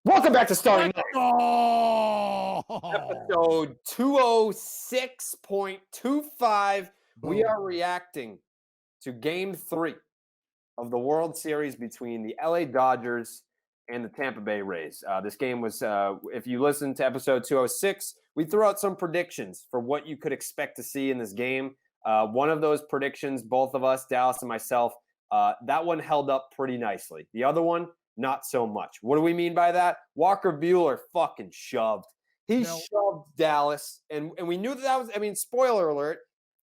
Welcome back to Starting Night, Oh! episode 206.25. We Boom. are reacting to Game 3 of the World Series between the LA Dodgers and the Tampa Bay Rays. This game was, if you listen to episode 206, we threw out some predictions for what you could expect to see in this game. One of those predictions, both of us, Dallas and myself, that one held up pretty nicely. The other one, not so much. What do we mean by that? Walker Buehler fucking shoved. He shoved Dallas, and we knew that was, I mean, spoiler alert,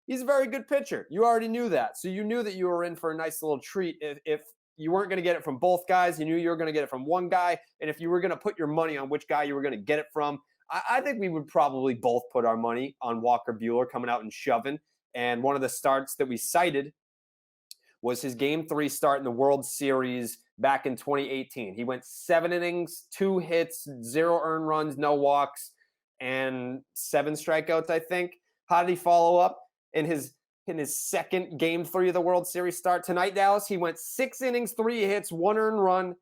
he's a very good pitcher. You already knew that. So you knew that you were in for a nice little treat. If you weren't going to get it from both guys, you knew you were going to get it from one guy. And if you were going to put your money on which guy you were going to get it from, I think we would probably both put our money on Walker Buehler coming out and shoving. And one of the starts that we cited was his Game 3 start in the World Series back in 2018. He went 7 innings, 2 hits, 0 earned runs, no walks, and 7 strikeouts, I think. How did he follow up in his second Game 3 of the World Series start tonight, Dallas? He went 6 innings, 3 hits, 1 earned run,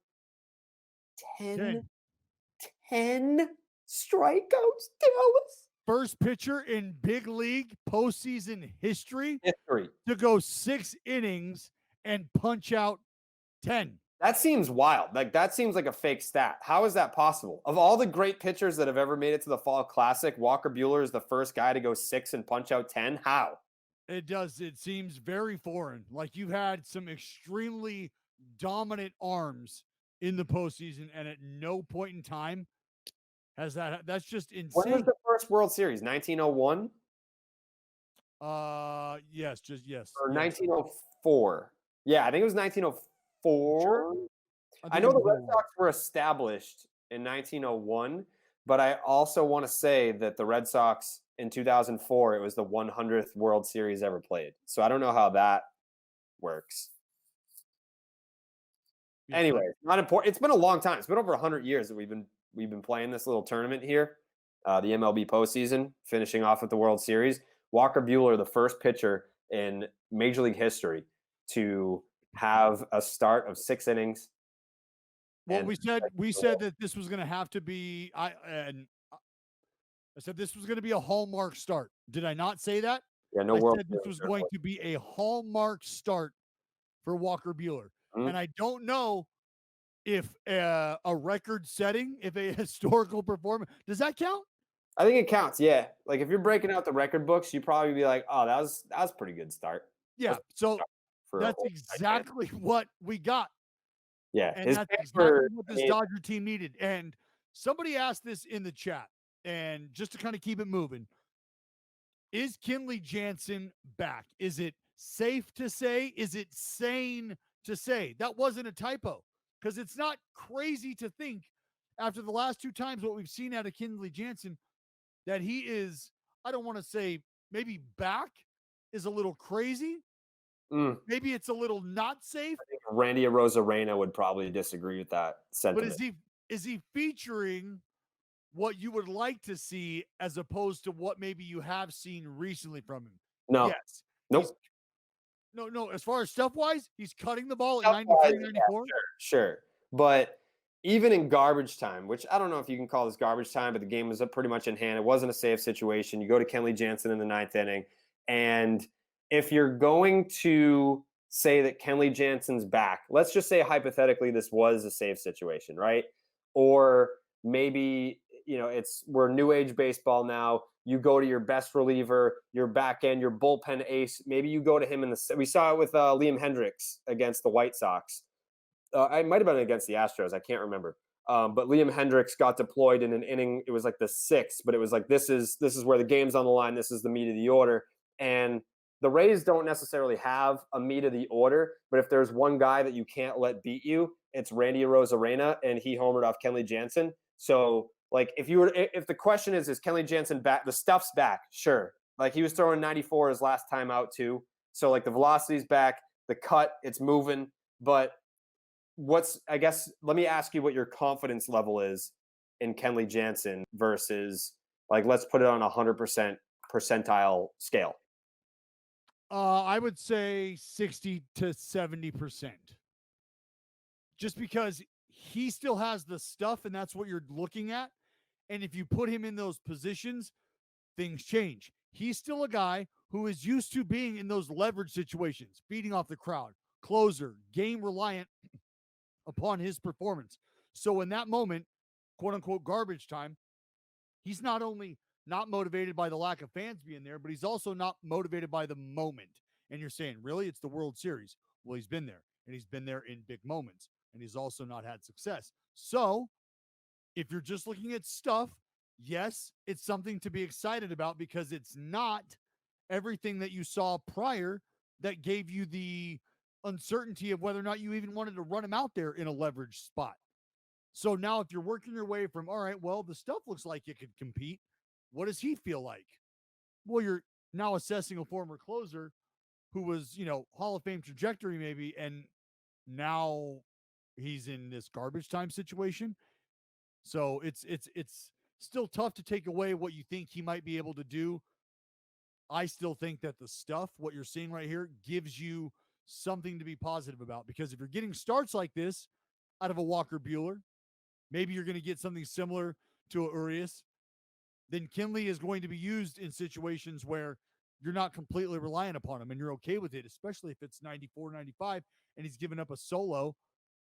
10 strikeouts, Dallas. First pitcher in big league postseason history History. to go 6 innings and punch out 10. That seems wild. Like, that seems like a fake stat. How is that possible? Of all the great pitchers that have ever made it to the Fall Classic, Walker Buehler is the first guy to go 6 and punch out 10. How? It does. It seems very foreign. Like you've had some extremely dominant arms in the postseason, and at no point in time has that. That's just When was insane. the first World Series? 1901 Yes, just yes. or yes. 1904? Yeah, I think it was 1904. Sure. I know the Red Sox were established in 1901, but I also want to say that the Red Sox in 2004, it was the 100th World Series ever played. So I don't know how that works. Anyway, not important. It's been a long time. It's been over 100 years that we've been playing this little tournament here, the MLB postseason, finishing off with the World Series. Walker Buehler, the first pitcher in Major League history to have a start of 6 innings. Well, we said that this was going to have to be. I said this was going to be a hallmark start. Did I not say that? Yeah, no I World said this was going to be a hallmark start for Walker Buehler. And I don't know if a record setting, if a historical performance, does that count? I think it counts. Yeah, like if you're breaking out the record books, you'd probably be like, "Oh, that was a pretty good start." Yeah. So that's exactly what we got. Yeah, and that's exactly what this Dodger team needed. And somebody asked this in the chat, and just to kind of keep it moving, is Kenley Jansen back? Is it safe to say? Is it sane to say? That wasn't a typo, because it's not crazy to think after the last 2 times what we've seen out of Kenley Jansen that he is, I don't want to say maybe back is a little crazy. Maybe it's a little not safe. I think Randy Arozarena would probably disagree with that sentiment. But is he featuring what you would like to see as opposed to what maybe you have seen recently from him? No. Yes. Nope. No. As far as stuff-wise, he's cutting the ball at 93, 94. Yeah, sure. But even in garbage time, which I don't know if you can call this garbage time, but the game was pretty much in hand. It wasn't a safe situation. You go to Kenley Jansen in the 9th inning, and if you're going to say that Kenley Jansen's back, let's just say hypothetically this was a safe situation, right? Or maybe, we're new age baseball now. You go to your best reliever, your back end, your bullpen ace. Maybe you go to him we saw it with Liam Hendricks against the White Sox. I might have been against the Astros. I can't remember. But Liam Hendricks got deployed in an inning. It was like the 6th, but it was like, this is where the game's on the line. This is the meat of the order. And the Rays don't necessarily have a meat of the order, but if there's one guy that you can't let beat you, it's Randy Arozarena, and he homered off Kenley Jansen. So, like, if the question is Kenley Jansen back? The stuff's back, sure. Like, he was throwing 94 his last time out too. So, like, the velocity's back, the cut, it's moving. But let me ask you what your confidence level is in Kenley Jansen versus, like, let's put it on 100% percentile scale. I would say 60 to 70%. Just because he still has the stuff, and that's what you're looking at. And if you put him in those positions, things change. He's still a guy who is used to being in those leverage situations, feeding off the crowd, closer, game reliant upon his performance. So in that moment, quote unquote, garbage time, he's not only not motivated by the lack of fans being there, but he's also not motivated by the moment. And you're saying, really? It's the World Series. Well, he's been there, and he's been there in big moments, and he's also not had success. So if you're just looking at stuff, yes, it's something to be excited about because it's not everything that you saw prior that gave you the uncertainty of whether or not you even wanted to run him out there in a leverage spot. So now, if you're working your way from, all right, well, the stuff looks like it could compete. What does he feel like? Well, you're now assessing a former closer who was, Hall of Fame trajectory maybe, and now he's in this garbage time situation. So it's still tough to take away what you think he might be able to do. I still think that the stuff, what you're seeing right here, gives you something to be positive about, because if you're getting starts like this out of a Walker Buehler, maybe you're going to get something similar to a Urias. Then Kinley is going to be used in situations where you're not completely reliant upon him and you're okay with it, especially if it's 94, 95 and he's giving up a solo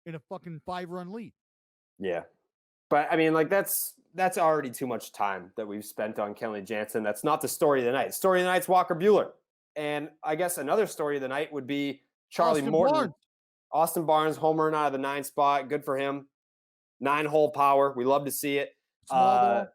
in a fucking 5-run lead. Yeah. But I mean, like that's already too much time that we've spent on Kenley Jansen. That's not the story of the night. Story of the night's Walker Buehler. And I guess another story of the night would be Charlie Morton. Barnes. Austin Barnes, home run out of the 9 spot. Good for him. 9-hole power. We love to see it. Small ball.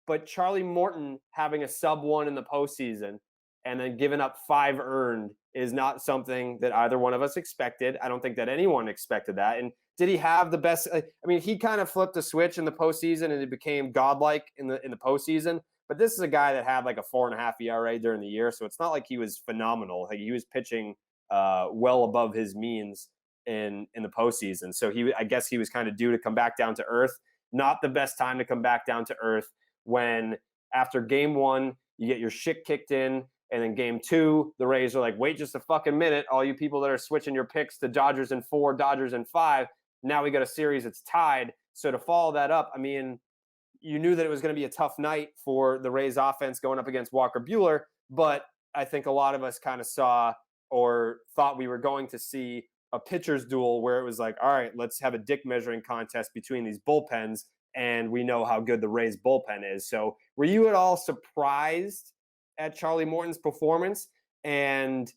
But Charlie Morton having a sub-1 in the postseason and then giving up 5 earned is not something that either one of us expected. I don't think that anyone expected that. And did he have the best? I mean, he kind of flipped the switch in the postseason and it became godlike in the postseason. But this is a guy that had like a 4.5 ERA during the year, so it's not like he was phenomenal. Like he was pitching well above his means in the postseason. So I guess he was kind of due to come back down to earth. Not the best time to come back down to earth when after game 1 you get your shit kicked in. And then game 2, the Rays are like, wait just a fucking minute. All you people that are switching your picks to Dodgers in 4, Dodgers in 5. Now we got a series that's tied. So to follow that up, I mean, you knew that it was going to be a tough night for the Rays offense going up against Walker Buehler. But I think a lot of us kind of saw or thought we were going to see a pitcher's duel where it was like, all right, let's have a dick measuring contest between these bullpens. And we know how good the Rays bullpen is. So were you at all surprised at Charlie Morton's performance, and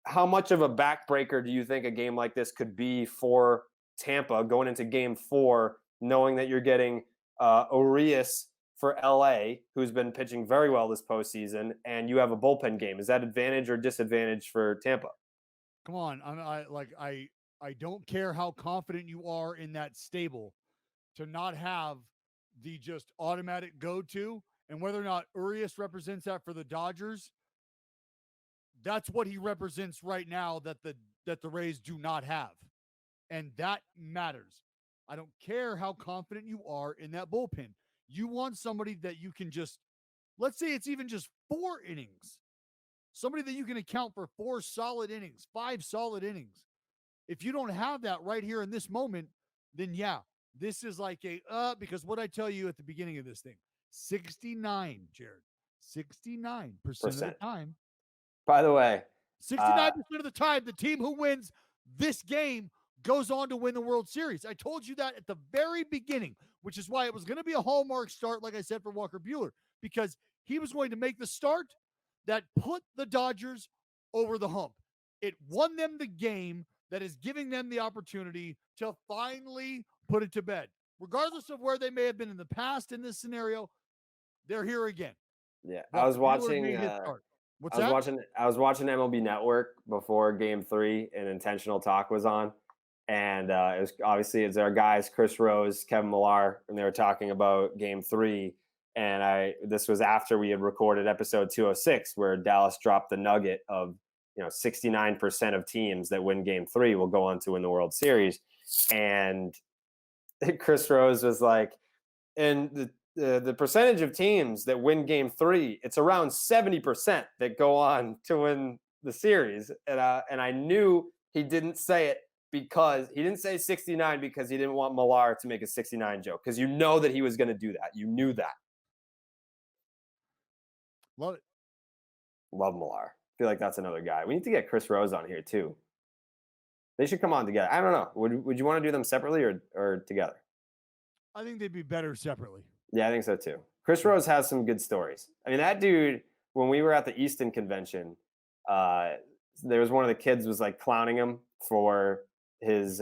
how much of a backbreaker do you think a game like this could be for Tampa going into game 4, knowing that you're getting Urias for LA, who's been pitching very well this postseason, and you have a bullpen game? Is that advantage or disadvantage for Tampa? Come on. I don't care how confident you are in that stable to not have the just automatic go-to. And whether or not Urias represents that for the Dodgers, that's what he represents right now that the Rays do not have. And that matters. I don't care how confident you are in that bullpen. You want somebody that you can just, let's say it's even just 4 innings. Somebody that you can account for 4 solid innings, 5 solid innings. If you don't have that right here in this moment, then yeah, this is like because what I tell you at the beginning of this thing, 69, Jared, 69% of the time. By the way, 69% of the time, the team who wins this game goes on to win the World Series. I told you that at the very beginning, which is why it was going to be a hallmark start, like I said, for Walker Buehler, because he was going to make the start that put the Dodgers over the hump. It won them the game that is giving them the opportunity to finally put it to bed. Regardless of where they may have been in the past in this scenario, they're here again. Yeah, I was watching MLB Network before Game 3, and Intentional Talk was on, and it was obviously it's our guys Chris Rose, Kevin Millar, and they were talking about Game 3. And this was after we had recorded episode 206, where Dallas dropped the nugget of 69% of teams that win Game 3 will go on to win the World Series, and Chris Rose was like, and the percentage of teams that win Game 3, it's around 70% that go on to win the series. And I knew he didn't say it because he didn't say 69 because he didn't want Millar to make a 69 joke because you know that he was going to do that. You knew that. Love it. Love Millar. I feel like that's another guy. We need to get Chris Rose on here too. They should come on together. I don't know. Would you want to do them separately or together? I think they'd be better separately. Yeah, I think so too. Chris Rose has some good stories. I mean, that dude, when we were at the Easton convention, uh, there was one of the kids was like clowning him for his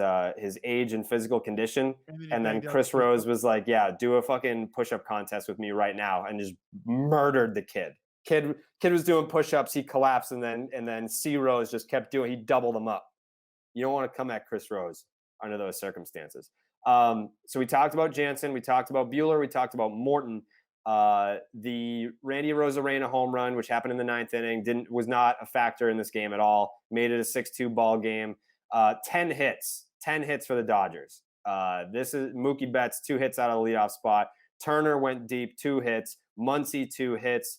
age and physical condition. And then he And then banged out the Chris push Rose up. was like, "Yeah, do a fucking push-up contest with me right now," and just murdered the kid. Kid was doing push-ups, he collapsed, and then C Rose just kept doing. He doubled them up. You don't want to come at Chris Rose under those circumstances. So we talked about Jansen, we talked about Bueller, we talked about Morton. The Randy Arozarena home run, which happened in the ninth inning, was not a factor in this game at all. Made it a 6-2 ball game. 10 hits for the Dodgers. This is Mookie Betts, 2 hits out of the leadoff spot. Turner went deep, 2 hits. Muncy, 2 hits.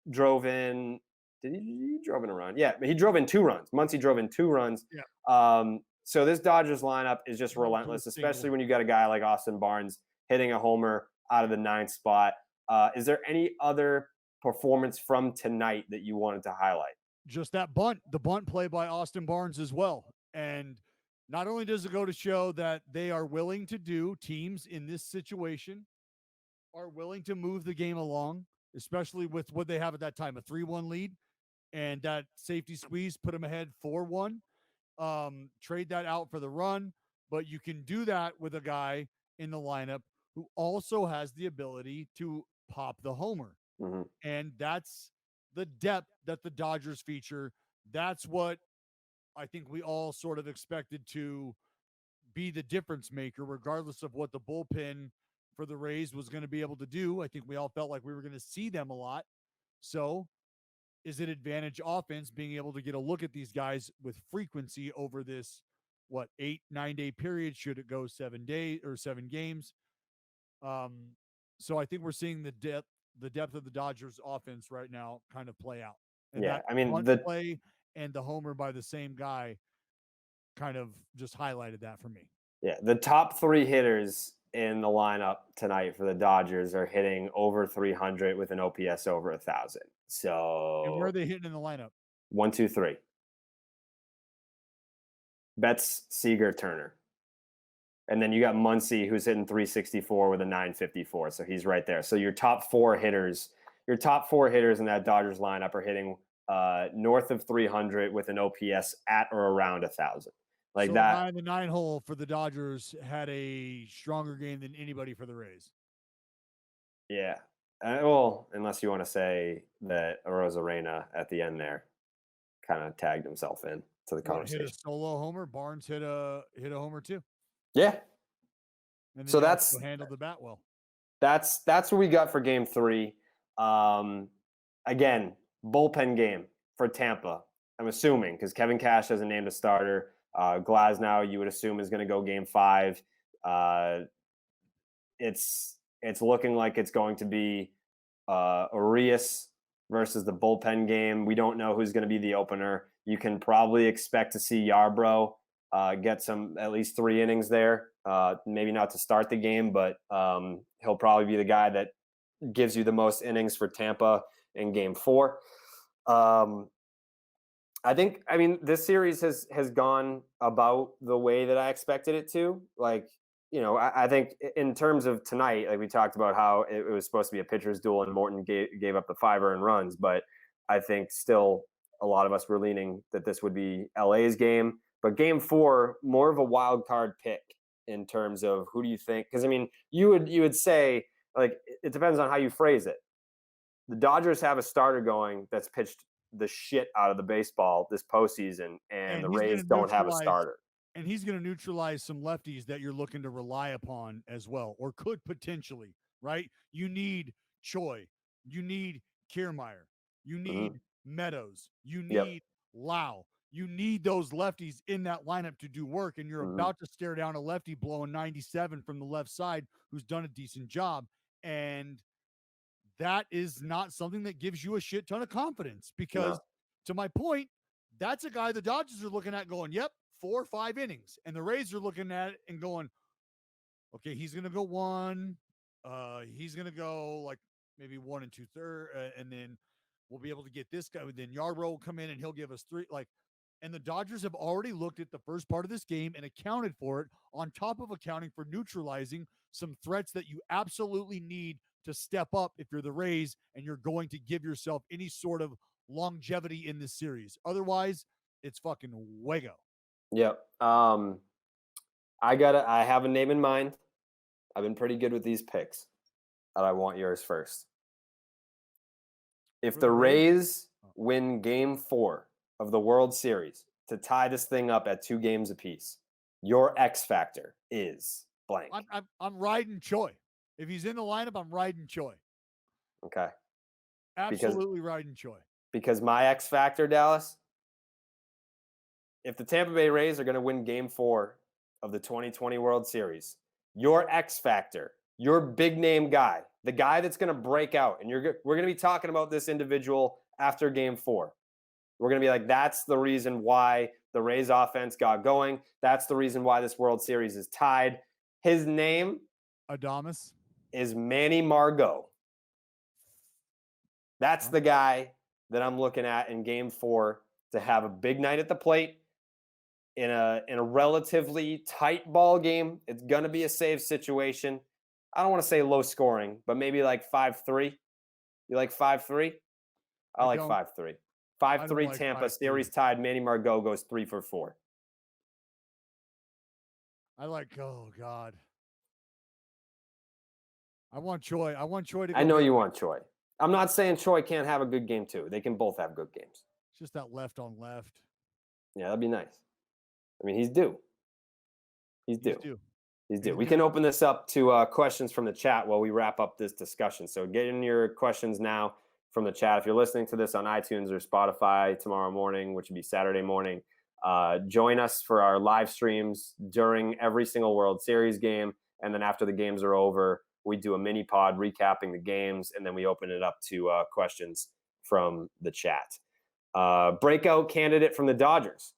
Drove in. He drove in a run? Yeah, he drove in 2 runs. Muncy drove in 2 runs. Yeah. So this Dodgers lineup is just One, two, relentless, single. especially when you got a guy like Austin Barnes hitting a homer out of the 9th spot. Is there any other performance from tonight that you wanted to highlight? Just the bunt play by Austin Barnes as well. And not only does it go to show that they are willing to do, teams in this situation are willing to move the game along, especially with what they have at that time, a 3-1 lead, and that safety squeeze put them ahead 4-1. Trade that out for the run, but you can do that with a guy in the lineup who also has the ability to pop the homer. Mm-hmm. And that's the depth that the Dodgers feature. That's what I think we all sort of expected to be the difference maker, regardless of what the bullpen for the Rays was going to be able to do. I think we all felt like we were going to see them a lot. So is it advantage offense being able to get a look at these guys with frequency over this, 8-9 day period? Should it go 7 days or 7 games? So I think we're seeing the depth of the Dodgers offense right now kind of play out. And Yeah, that I mean bunt play and the homer by the same guy kind of just highlighted that for me. Yeah, the top 3 hitters in the lineup tonight for the Dodgers are hitting over 300 with an OPS over 1,000. And where are So they hitting in the lineup? 1, 2, 3. Betts, Seager, Turner. And then you got Muncy, who's hitting 364 with a 954. So he's right there. So your top 4 hitters in that Dodgers lineup are hitting north of 300 with an OPS at or around 1,000. Like so that. The 9 hole for the Dodgers had a stronger game than anybody for the Rays. Yeah. Well, unless you want to say that Arozarena at the end there kind of tagged himself in to the conversation. Hit a solo homer. Barnes hit a homer too. Yeah. And then So that's handled the bat well. That's what we got for game 3. Again, bullpen game for Tampa. I'm assuming because Kevin Cash hasn't named a starter. Glasnow, you would assume, is going to go game 5. It's looking like it's going to be Urias versus the bullpen game. We don't know who's going to be the opener. You can probably expect to see Yarbrough get at least 3 innings there. Maybe not to start the game, but he'll probably be the guy that gives you the most innings for Tampa in game 4. I mean, this series has gone about the way that I expected it to. Like, I think in terms of tonight, like we talked about how it was supposed to be a pitcher's duel and Morton gave up the 5 earned runs, but I think still a lot of us were leaning that this would be LA's game. But game 4, more of a wild card pick in terms of who do you think? Because I mean, you would say, like, it depends on how you phrase it. The Dodgers have a starter going that's pitched the shit out of the baseball this postseason, and the Rays don't have a starter. And he's going to neutralize some lefties that you're looking to rely upon as well, or could potentially, right? You need Choi. You need Kiermaier. You need Meadows. You need Lau. You need those lefties in that lineup to do work, and you're about to stare down a lefty blowing 97 from the left side who's done a decent job. And that is not something that gives you a shit ton of confidence because, to my point, that's a guy the Dodgers are looking at going, yep, 4 or 5 innings, and the Rays are looking at it and going, okay, he's going to go 1. He's going to go like maybe 1 and 2/3, and then we'll be able to get this guy. Then Yarbrough will come in and he'll give us 3. And the Dodgers have already looked at the first part of this game and accounted for it, on top of accounting for neutralizing some threats that you absolutely need to step up if you're the Rays and you're going to give yourself any sort of longevity in this series. Otherwise, it's fucking Wego. Yep. I have a name in mind. I've been pretty good with these picks, but I want yours first. If the Rays win Game 4 of the World Series to tie this thing up at 2 games apiece, your X factor is blank. I'm riding Choi. If he's in the lineup, I'm riding Choi. Okay. Absolutely riding Choi. Because my X factor, Dallas, if the Tampa Bay Rays are going to win Game 4 of the 2020 World Series, your X factor, your big name guy, the guy that's going to break out, and we're going to be talking about this individual after Game 4. We're going to be like, that's the reason why the Rays offense got going. That's the reason why this World Series is tied. His name, Adames, is Manny Margot. That's the guy that I'm looking at in Game 4 to have a big night at the plate in a relatively tight ball game. It's going to be a save situation. I don't want to say low scoring, but maybe like 5-3. You like 5-3? I like 5-3. 5-3 Tampa. 5-3. Series tied. Manny Margot goes 3 for 4. Oh God. I want Choi. To go. I know you want Choi. I'm not saying Choi can't have a good game too. They can both have good games. It's just that left on left. Yeah, that'd be nice. I mean, he's due. He's due. We can open this up to questions from the chat while we wrap up this discussion. So get in your questions now from the chat. If you're listening to this on iTunes or Spotify tomorrow morning, which would be Saturday morning, join us for our live streams during every single World Series game. And then after the games are over, we do a mini pod recapping the games, and then we open it up to questions from the chat. Breakout candidate from the Dodgers.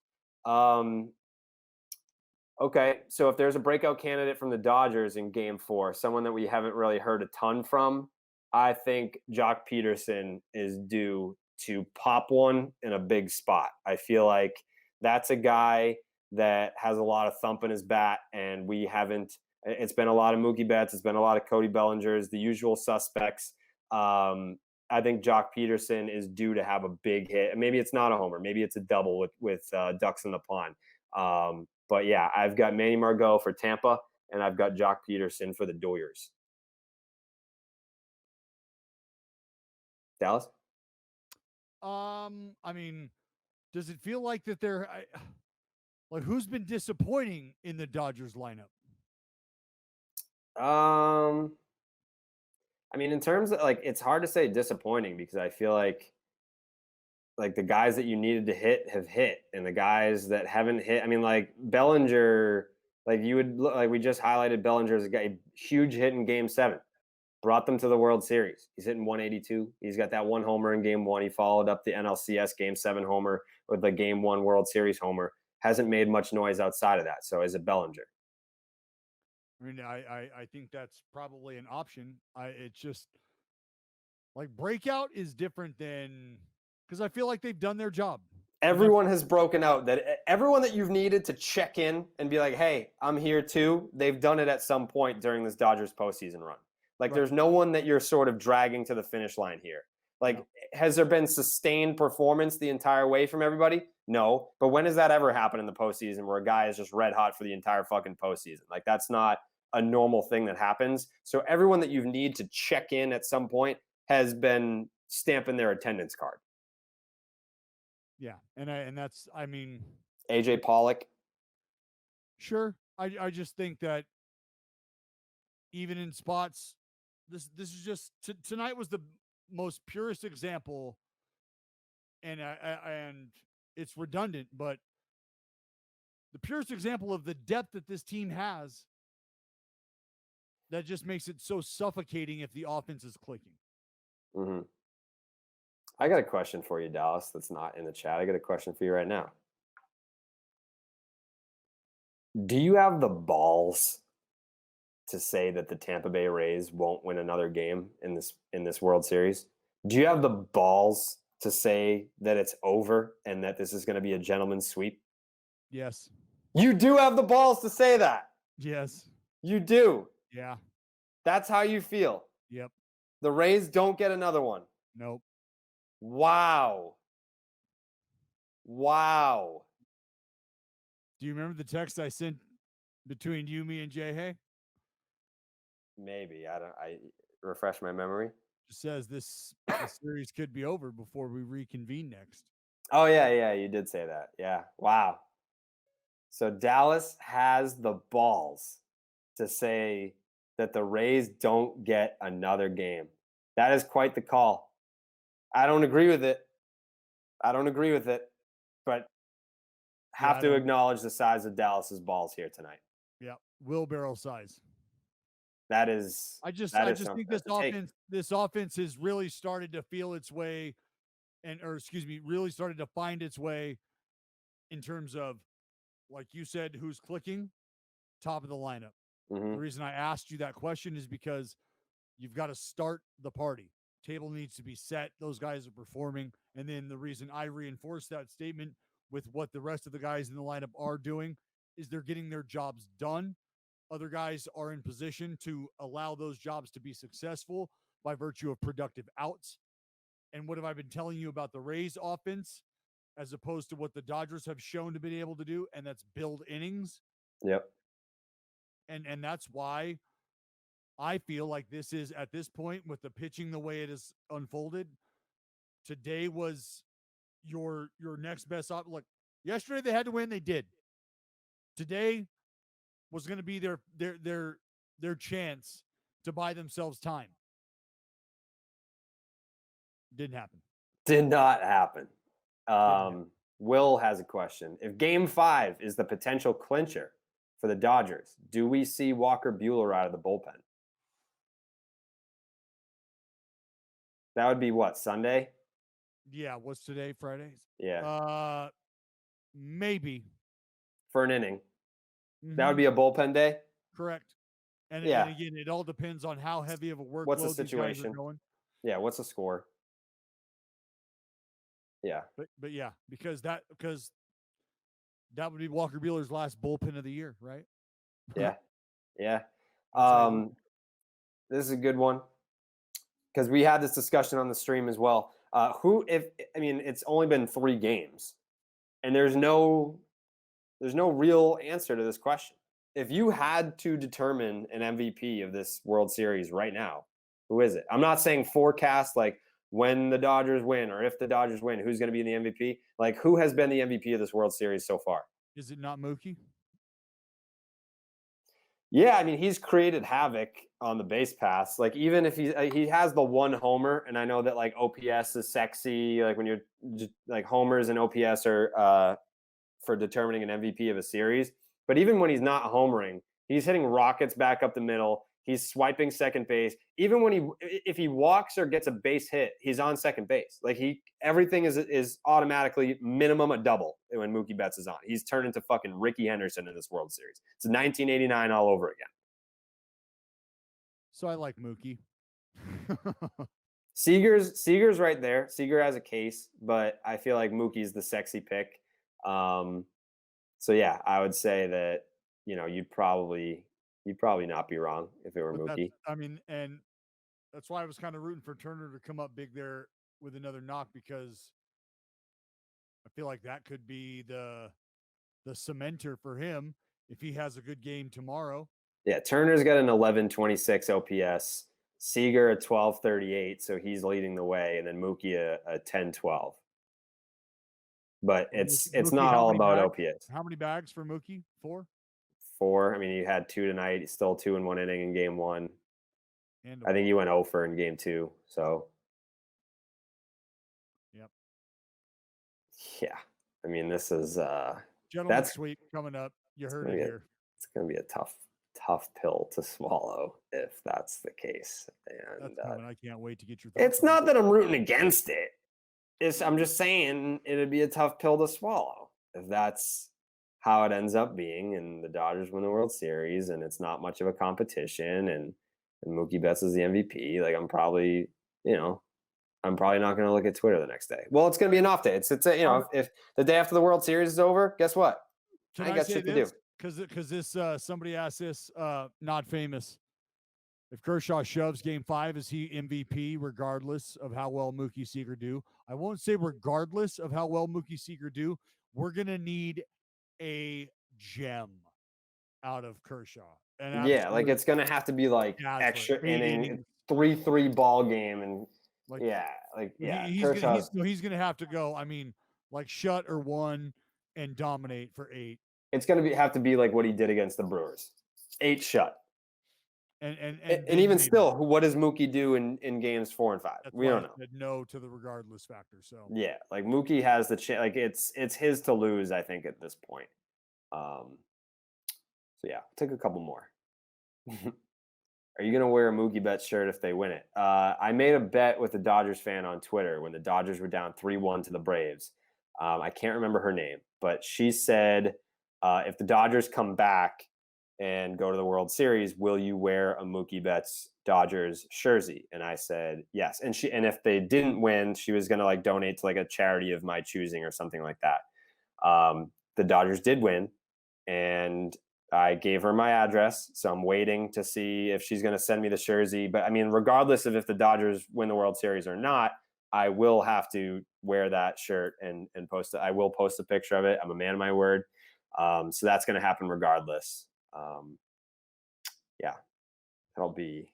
Okay, so if there's a breakout candidate from the Dodgers in Game 4, someone that we haven't really heard a ton from, I think Jock Peterson is due to pop one in a big spot. I feel like that's a guy that has a lot of thump in his bat, and we haven't. It's been a lot of Mookie Betts. It's been a lot of Cody Bellingers, the usual suspects. I think Jock Peterson is due to have a big hit. And maybe it's not a homer. Maybe it's a double with ducks in the pond. But yeah, I've got Manny Margot for Tampa, and I've got Jock Peterson for the Doyers. Dallas? I mean, does it feel like that they're like, who's been disappointing in the Dodgers lineup? I mean, in terms of, like, it's hard to say disappointing because I feel like the guys that you needed to hit have hit, and the guys that haven't hit, I mean, like Bellinger, like we just highlighted Bellinger as a huge hit in Game 7, brought them to the World Series. He's hitting 182. He's got that 1 homer in Game 1. He followed up the NLCS Game 7 homer with the Game 1 World Series homer. Hasn't made much noise outside of that. So is it Bellinger? I mean, I think that's probably an option. It's just like breakout is different than, because I feel like they've done their job. Everyone has broken out. That everyone that you've needed to check in and be like, hey, I'm here too, they've done it at some point during this Dodgers postseason run. Like, there's no one that you're sort of dragging to the finish line here. Like, has there been sustained performance the entire way from everybody? No. But when has that ever happened in the postseason where a guy is just red hot for the entire fucking postseason? Like, that's not a normal thing that happens. So everyone that you need to check in at some point has been stamping their attendance card. Yeah, and that's, I mean, AJ Pollock. Sure, I just think that even in spots, this is just tonight was the most purest example, and it's redundant, but the purest example of the depth that this team has that just makes it so suffocating if the offense is clicking. Mm-hmm. I got a question for you, Dallas, that's not in the chat. I got a question for you right now. Do you have the balls to say that the Tampa Bay Rays won't win another game in this World Series? Do you have the balls to say that it's over and that this is going to be a gentleman's sweep? Yes. You do have the balls to say that. Yes. You do. Yeah. That's how you feel. Yep. The Rays don't get another one. Nope. Wow. Wow. Do you remember the text I sent between you, me, and Jay Hay? Maybe. I refresh my memory. It says this series could be over before we reconvene next. Oh yeah, you did say that. Yeah. Wow. So Dallas has the balls to say that the Rays don't get another game. That is quite the call. I don't agree with it. But have to acknowledge the size of Dallas's balls here tonight. Yeah, wheelbarrow size. That is. I just think this offense has really started to feel its way, really started to find its way in terms of, like you said, who's clicking, top of the lineup. Mm-hmm. The reason I asked you that question is because you've got to start the party. Table needs to be set. Those guys are performing. And then the reason I reinforce that statement with what the rest of the guys in the lineup are doing is they're getting their jobs done. Other guys are in position to allow those jobs to be successful by virtue of productive outs. And what have I been telling you about the Rays offense as opposed to what the Dodgers have shown to be able to do? And that's build innings. Yep. And that's why I feel like this is, at this point, with the pitching the way it is unfolded, today was your next best option. Look, yesterday they had to win, they did. Today was going to be their chance to buy themselves time. Didn't happen. Did not happen. Will has a question. If Game 5 is the potential clincher for the Dodgers, do we see Walker Buehler out of the bullpen? That would be what, Sunday? Yeah, what's today? Friday? Yeah. Maybe. For an inning. Mm-hmm. That would be a bullpen day? Correct. And again, it all depends on how heavy of a workload what's the situation? These guys are going. Yeah, what's the score? Yeah. But yeah, because that would be Walker Buehler's last bullpen of the year, right? Yeah. Yeah. This is a good one because we had this discussion on the stream as well. It's only been 3 games and there's no real answer to this question. If you had to determine an MVP of this World Series right now, who is it? I'm not saying forecast like when the Dodgers win or if the Dodgers win, who's going to be the MVP? Like, who has been the MVP of this World Series so far? Is it not Mookie? Yeah, I mean, he's created havoc on the base paths. Like, even if he has the one homer, and I know that like OPS is sexy. Like when you're just, like homers and OPS are for determining an MVP of a series. But even when he's not homering, he's hitting rockets back up the middle. He's swiping second base. Even if he walks or gets a base hit, he's on second base. Like everything is automatically minimum a double when Mookie Betts is on. He's turned into fucking Ricky Henderson in this World Series. It's 1989 all over again. So I like Mookie. Seager's right there. Seager has a case, but I feel like Mookie's the sexy pick. So yeah, I would say that you'd probably not be wrong if it were Mookie. And that's why I was kind of rooting for Turner to come up big there with another knock, because I feel like that could be the cementer for him if he has a good game tomorrow. Yeah, Turner's got an 1126 OPS, Seager a 1238, so he's leading the way, and then Mookie a 1012. But it's not all about OPS. How many bags for Mookie? 4? 4. I mean, he had 2 tonight. He's still 2 in 1 inning in game 1. I think he went 0 for in game 2. So, yep. Yeah, I mean, this is gentleman's sweep coming up. You heard it here. It's going to be a tough pill to swallow if that's the case. And that's coming. I can't wait to get your thoughts. It's not that I'm rooting against it. I'm just saying it'd be a tough pill to swallow if that's how it ends up being, and the Dodgers win the World Series, and it's not much of a competition, and Mookie Betts is the MVP, like, I'm probably, you know, I'm probably not going to look at Twitter the next day. Well, it's going to be an off day. It's a, you know, if the day after the World Series is over, guess what? I Can ain't I got say shit to do. this? Because this somebody asked this, not famous. If Kershaw shoves Game 5, is he MVP regardless of how well Mookie Seager do? I won't say regardless of how well Mookie Seager do. We're gonna need a gem out of Kershaw. An Yeah, like absolute it's going to have to be like dazzler. extra 8 inning, innings. 3-3 ball game, and Like he's gonna Kershaw's. he's gonna have to go. I mean, like shut or one and dominate for 8. It's going to have to be like what he did against the Brewers, 8 shut. And And then even maybe still, what does Mookie do in games 4 and 5? that's We why I don't know. said no to the regardless factor. So Yeah, like Mookie has the chance. Like it's his to lose, I think, at this point. So yeah, take a couple more. Are you gonna wear a Mookie Betts shirt if they win it? I made a bet with a Dodgers fan on Twitter when the Dodgers were down 3-1 to the Braves. I can't remember her name, but she said, if the Dodgers come back and go to the World Series, will you wear a Mookie Betts Dodgers jersey? And I said yes. And if they didn't win, she was gonna like donate to like a charity of my choosing or something like that. The Dodgers did win, and I gave her my address, so I'm waiting to see if she's going to send me the jersey. But I mean, regardless of if the Dodgers win the World Series or not, I will have to wear that shirt and post it. I will post a picture of it. I'm a man of my word, so that's going to happen regardless. Yeah, that'll be.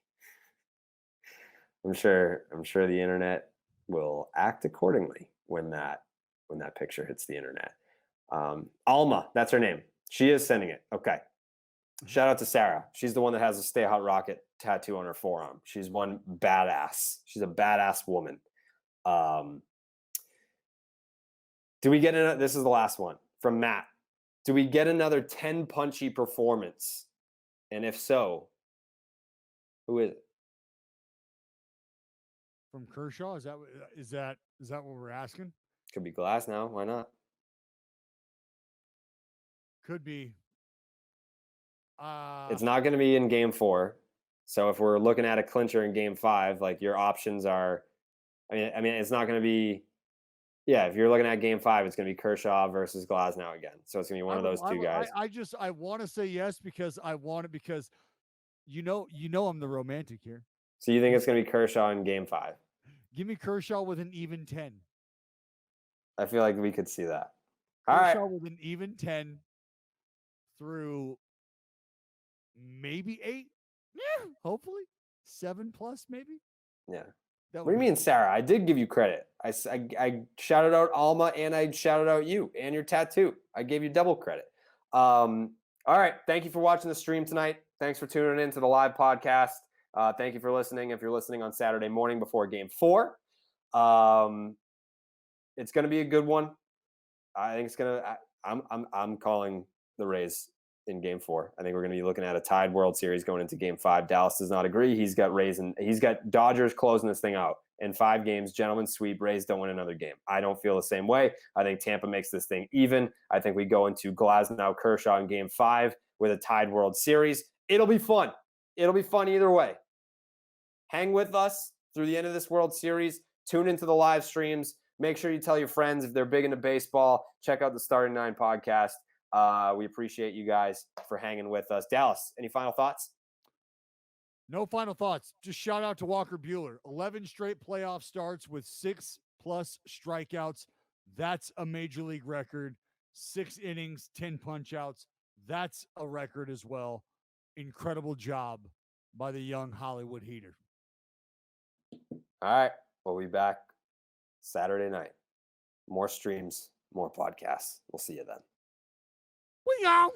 I'm sure the internet will act accordingly when that picture hits the internet. Alma, that's her name. She is sending it. Okay. Shout out to Sarah. She's the one that has a Stay Hot Rocket tattoo on her forearm. She's one badass. She's a badass woman. Do we get another? This is the last one from Matt. Do we get another 10 punchy performance? And if so, who is it? from Kershaw, is that what we're asking? Could be Glass now. Why not? Could be. It's not going to be in Game 4. So if we're looking at a clincher in Game 5, like your options are, I mean, it's not going to be. Yeah, if you're looking at Game 5, it's going to be Kershaw versus Glasnow again. So it's going to be one of those two guys. I want to say yes because I want it because you know I'm the romantic here. So you think it's going to be Kershaw in Game 5? Give me Kershaw with an even 10. I feel like we could see that. Kershaw All right. with an even 10 through maybe 8. Yeah, hopefully 7 plus maybe. Yeah. What do you mean, Sarah? I did give you credit. I shouted out Alma and I shouted out you and your tattoo. I gave you double credit. All right. Thank you for watching the stream tonight. Thanks for tuning in to the live podcast. Thank you for listening. If you're listening on Saturday morning before Game 4, it's going to be a good one. I think it's going to. I'm calling the Rays in Game 4. I think we're going to be looking at a tied World Series going into Game 5. Dallas does not agree. He's got Dodgers closing this thing out in 5 games. Gentlemen sweep. Rays don't win another game. I don't feel the same way. I think Tampa makes this thing even. I think we go into Glasnow Kershaw in Game 5 with a tied World Series. It'll be fun. It'll be fun either way. Hang with us through the end of this World Series. Tune into the live streams. Make sure you tell your friends if they're big into baseball. Check out the Starting 9 podcast. We appreciate you guys for hanging with us. Dallas, any final thoughts? No final thoughts. Just shout out to Walker Buehler. 11 straight playoff starts with 6+ strikeouts. That's a major league record. 6 innings, 10 punch outs. That's a record as well. Incredible job by the young Hollywood Heater. All right. We'll be back Saturday night. More streams, more podcasts. We'll see you then. We out.